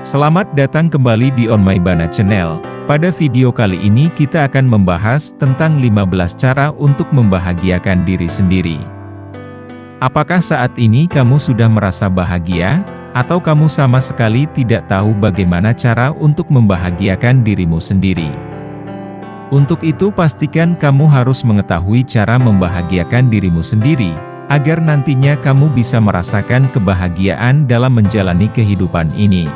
Selamat datang kembali di On My Bana Channel. Pada video kali ini kita akan membahas tentang 15 cara untuk membahagiakan diri sendiri. Apakah saat ini kamu sudah merasa bahagia? Atau kamu sama sekali tidak tahu bagaimana cara untuk membahagiakan dirimu sendiri? Untuk itu pastikan kamu harus mengetahui cara membahagiakan dirimu sendiri, agar nantinya kamu bisa merasakan kebahagiaan dalam menjalani kehidupan ini.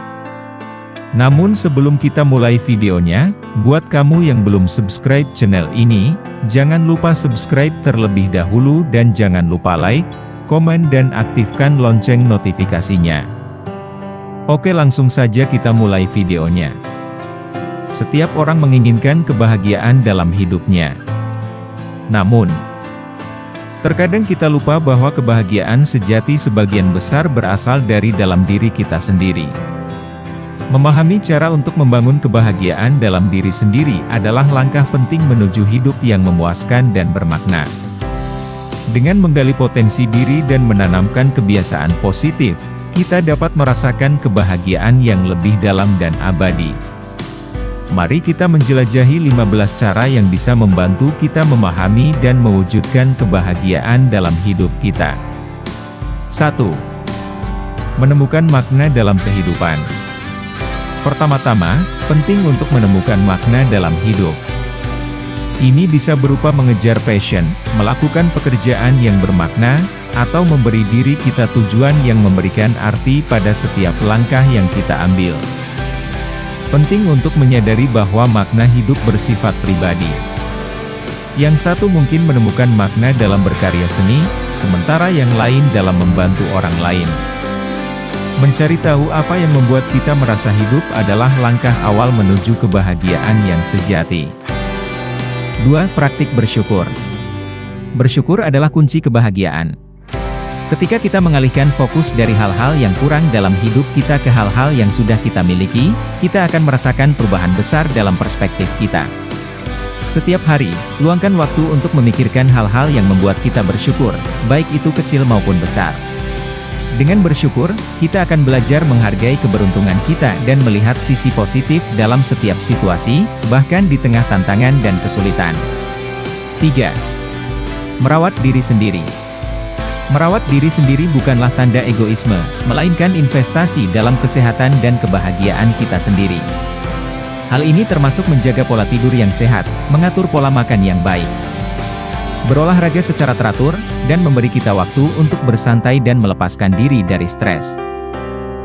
Namun sebelum kita mulai videonya, buat kamu yang belum subscribe channel ini, jangan lupa subscribe terlebih dahulu dan jangan lupa like, komen dan aktifkan lonceng notifikasinya. Oke, langsung saja kita mulai videonya. Setiap orang menginginkan kebahagiaan dalam hidupnya. Namun, terkadang kita lupa bahwa kebahagiaan sejati sebagian besar berasal dari dalam diri kita sendiri. Memahami cara untuk membangun kebahagiaan dalam diri sendiri adalah langkah penting menuju hidup yang memuaskan dan bermakna. Dengan menggali potensi diri dan menanamkan kebiasaan positif, kita dapat merasakan kebahagiaan yang lebih dalam dan abadi. Mari kita menjelajahi 15 cara yang bisa membantu kita memahami dan mewujudkan kebahagiaan dalam hidup kita. 1. Menemukan makna dalam kehidupan. Pertama-tama, penting untuk menemukan makna dalam hidup. Ini bisa berupa mengejar passion, melakukan pekerjaan yang bermakna, atau memberi diri kita tujuan yang memberikan arti pada setiap langkah yang kita ambil. Penting untuk menyadari bahwa makna hidup bersifat pribadi. Yang satu mungkin menemukan makna dalam berkarya seni, sementara yang lain dalam membantu orang lain. Mencari tahu apa yang membuat kita merasa hidup adalah langkah awal menuju kebahagiaan yang sejati. 2. Praktik bersyukur. Bersyukur adalah kunci kebahagiaan. Ketika kita mengalihkan fokus dari hal-hal yang kurang dalam hidup kita ke hal-hal yang sudah kita miliki, kita akan merasakan perubahan besar dalam perspektif kita. Setiap hari, luangkan waktu untuk memikirkan hal-hal yang membuat kita bersyukur, baik itu kecil maupun besar. Dengan bersyukur, kita akan belajar menghargai keberuntungan kita dan melihat sisi positif dalam setiap situasi, bahkan di tengah tantangan dan kesulitan. 3. Merawat diri sendiri. Merawat diri sendiri bukanlah tanda egoisme, melainkan investasi dalam kesehatan dan kebahagiaan kita sendiri. Hal ini termasuk menjaga pola tidur yang sehat, mengatur pola makan yang baik, berolahraga secara teratur, dan memberi kita waktu untuk bersantai dan melepaskan diri dari stres.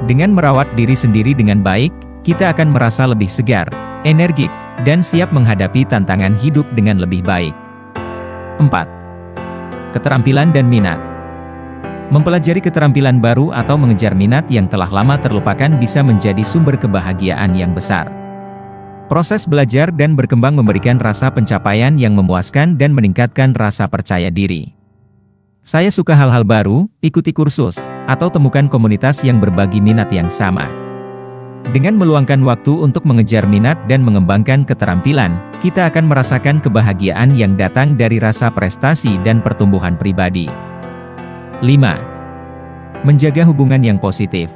Dengan merawat diri sendiri dengan baik, kita akan merasa lebih segar, energik, dan siap menghadapi tantangan hidup dengan lebih baik. 4. Keterampilan dan minat. Mempelajari keterampilan baru atau mengejar minat yang telah lama terlupakan bisa menjadi sumber kebahagiaan yang besar. Proses belajar dan berkembang memberikan rasa pencapaian yang memuaskan dan meningkatkan rasa percaya diri. Saya suka hal-hal baru, ikuti kursus, atau temukan komunitas yang berbagi minat yang sama. Dengan meluangkan waktu untuk mengejar minat dan mengembangkan keterampilan, kita akan merasakan kebahagiaan yang datang dari rasa prestasi dan pertumbuhan pribadi. 5. Menjaga hubungan yang positif.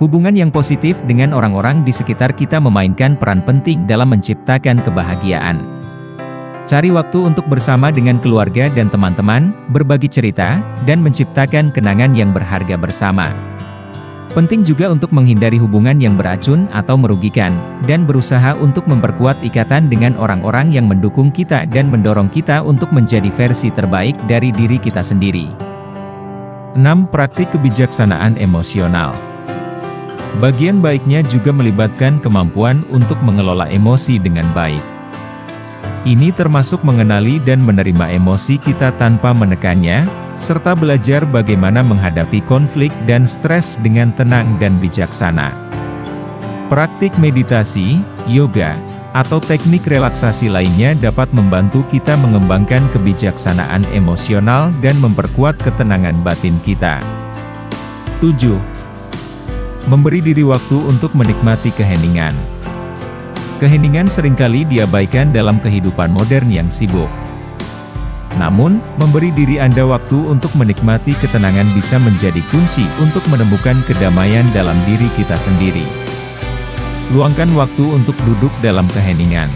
Hubungan yang positif dengan orang-orang di sekitar kita memainkan peran penting dalam menciptakan kebahagiaan. Cari waktu untuk bersama dengan keluarga dan teman-teman, berbagi cerita, dan menciptakan kenangan yang berharga bersama. Penting juga untuk menghindari hubungan yang beracun atau merugikan, dan berusaha untuk memperkuat ikatan dengan orang-orang yang mendukung kita dan mendorong kita untuk menjadi versi terbaik dari diri kita sendiri. 6. Praktik kebijaksanaan emosional. Bagian baiknya juga melibatkan kemampuan untuk mengelola emosi dengan baik. Ini termasuk mengenali dan menerima emosi kita tanpa menekannya, serta belajar bagaimana menghadapi konflik dan stres dengan tenang dan bijaksana. Praktik meditasi, yoga, atau teknik relaksasi lainnya dapat membantu kita mengembangkan kebijaksanaan emosional dan memperkuat ketenangan batin kita. 7. Memberi diri waktu untuk menikmati keheningan. Keheningan seringkali diabaikan dalam kehidupan modern yang sibuk. Namun, memberi diri Anda waktu untuk menikmati ketenangan bisa menjadi kunci untuk menemukan kedamaian dalam diri kita sendiri. Luangkan waktu untuk duduk dalam keheningan,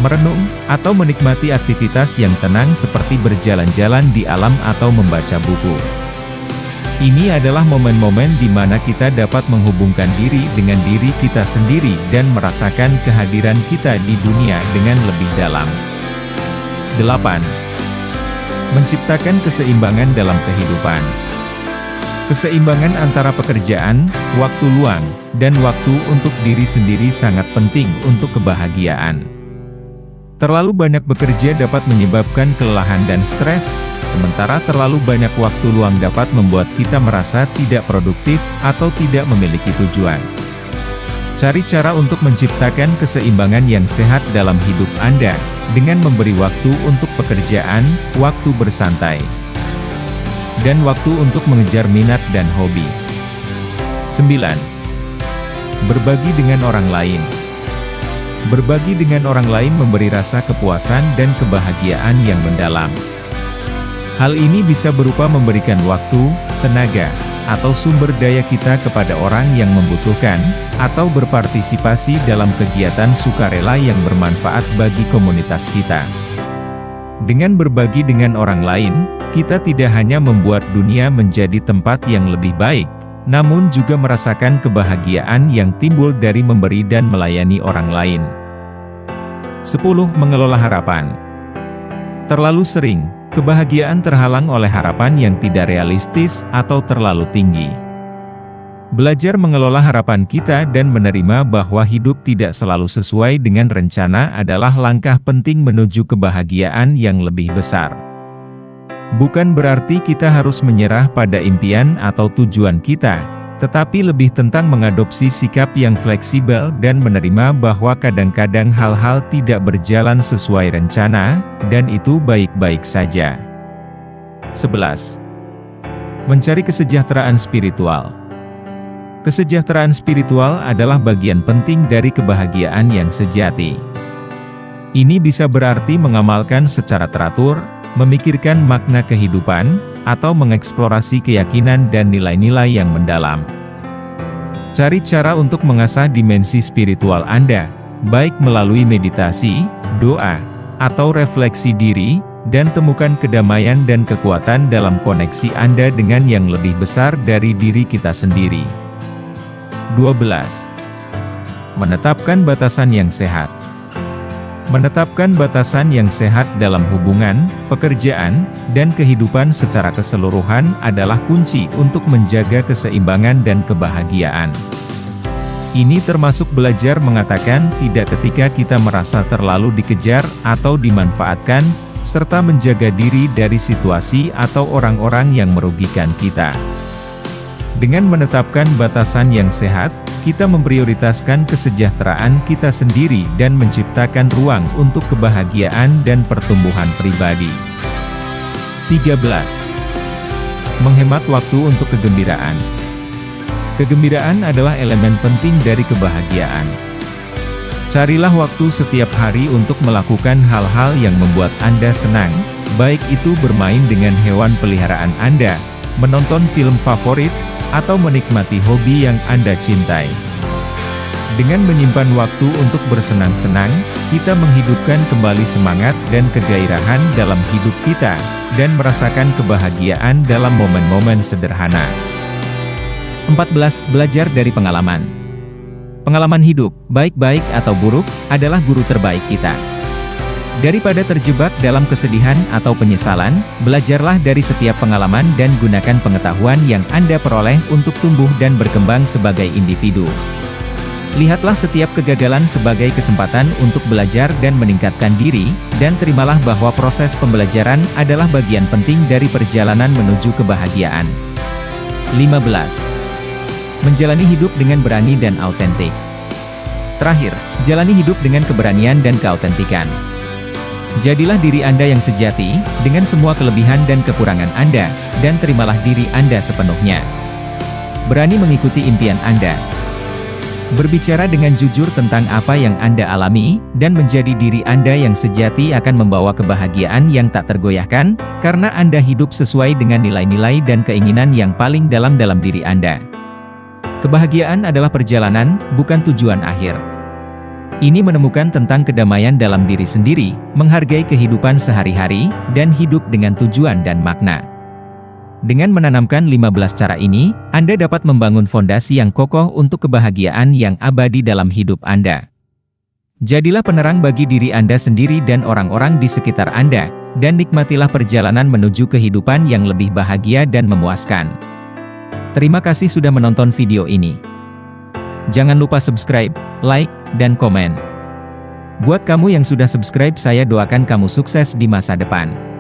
merenung, atau menikmati aktivitas yang tenang seperti berjalan-jalan di alam atau membaca buku. Ini adalah momen-momen di mana kita dapat menghubungkan diri dengan diri kita sendiri dan merasakan kehadiran kita di dunia dengan lebih dalam. 8. Menciptakan keseimbangan dalam kehidupan. Keseimbangan antara pekerjaan, waktu luang, dan waktu untuk diri sendiri sangat penting untuk kebahagiaan. Terlalu banyak bekerja dapat menyebabkan kelelahan dan stres, sementara terlalu banyak waktu luang dapat membuat kita merasa tidak produktif atau tidak memiliki tujuan. Cari cara untuk menciptakan keseimbangan yang sehat dalam hidup Anda, dengan memberi waktu untuk pekerjaan, waktu bersantai, dan waktu untuk mengejar minat dan hobi. 9. Berbagi dengan orang lain. Berbagi dengan orang lain memberi rasa kepuasan dan kebahagiaan yang mendalam. Hal ini bisa berupa memberikan waktu, tenaga, atau sumber daya kita kepada orang yang membutuhkan, atau berpartisipasi dalam kegiatan sukarela yang bermanfaat bagi komunitas kita. Dengan berbagi dengan orang lain, kita tidak hanya membuat dunia menjadi tempat yang lebih baik, namun juga merasakan kebahagiaan yang timbul dari memberi dan melayani orang lain. 10. Mengelola harapan. Terlalu sering, kebahagiaan terhalang oleh harapan yang tidak realistis atau terlalu tinggi. Belajar mengelola harapan kita dan menerima bahwa hidup tidak selalu sesuai dengan rencana adalah langkah penting menuju kebahagiaan yang lebih besar. Bukan berarti kita harus menyerah pada impian atau tujuan kita, tetapi lebih tentang mengadopsi sikap yang fleksibel dan menerima bahwa kadang-kadang hal-hal tidak berjalan sesuai rencana, dan itu baik-baik saja. 11. Mencari kesejahteraan spiritual. Kesejahteraan spiritual adalah bagian penting dari kebahagiaan yang sejati. Ini bisa berarti mengamalkan secara teratur, memikirkan makna kehidupan, atau mengeksplorasi keyakinan dan nilai-nilai yang mendalam. Cari cara untuk mengasah dimensi spiritual Anda, baik melalui meditasi, doa, atau refleksi diri, dan temukan kedamaian dan kekuatan dalam koneksi Anda dengan yang lebih besar dari diri kita sendiri. 12. Menetapkan batasan yang sehat. Menetapkan batasan yang sehat dalam hubungan, pekerjaan, dan kehidupan secara keseluruhan adalah kunci untuk menjaga keseimbangan dan kebahagiaan. Ini termasuk belajar mengatakan tidak ketika kita merasa terlalu dikejar atau dimanfaatkan, serta menjaga diri dari situasi atau orang-orang yang merugikan kita. Dengan menetapkan batasan yang sehat, kita memprioritaskan kesejahteraan kita sendiri dan menciptakan ruang untuk kebahagiaan dan pertumbuhan pribadi. 13. Menghemat waktu untuk kegembiraan. Kegembiraan adalah elemen penting dari kebahagiaan. Carilah waktu setiap hari untuk melakukan hal-hal yang membuat Anda senang, baik itu bermain dengan hewan peliharaan Anda, menonton film favorit, atau menikmati hobi yang Anda cintai. Dengan menyimpan waktu untuk bersenang-senang, kita menghidupkan kembali semangat dan kegairahan dalam hidup kita, dan merasakan kebahagiaan dalam momen-momen sederhana. 14. Belajar dari pengalaman. Pengalaman hidup, baik-baik atau buruk, adalah guru terbaik kita. Daripada terjebak dalam kesedihan atau penyesalan, belajarlah dari setiap pengalaman dan gunakan pengetahuan yang Anda peroleh untuk tumbuh dan berkembang sebagai individu. Lihatlah setiap kegagalan sebagai kesempatan untuk belajar dan meningkatkan diri, dan terimalah bahwa proses pembelajaran adalah bagian penting dari perjalanan menuju kebahagiaan. 15. Menjalani hidup dengan berani dan autentik. Terakhir, jalani hidup dengan keberanian dan keautentikan. Jadilah diri Anda yang sejati, dengan semua kelebihan dan kekurangan Anda, dan terimalah diri Anda sepenuhnya. Berani mengikuti impian Anda. Berbicara dengan jujur tentang apa yang Anda alami, dan menjadi diri Anda yang sejati akan membawa kebahagiaan yang tak tergoyahkan, karena Anda hidup sesuai dengan nilai-nilai dan keinginan yang paling dalam diri Anda. Kebahagiaan adalah perjalanan, bukan tujuan akhir. Ini menemukan tentang kedamaian dalam diri sendiri, menghargai kehidupan sehari-hari, dan hidup dengan tujuan dan makna. Dengan menanamkan 15 cara ini, Anda dapat membangun fondasi yang kokoh untuk kebahagiaan yang abadi dalam hidup Anda. Jadilah penerang bagi diri Anda sendiri dan orang-orang di sekitar Anda, dan nikmatilah perjalanan menuju kehidupan yang lebih bahagia dan memuaskan. Terima kasih sudah menonton video ini. Jangan lupa subscribe, like, dan komen. Buat kamu yang sudah subscribe, saya doakan kamu sukses di masa depan.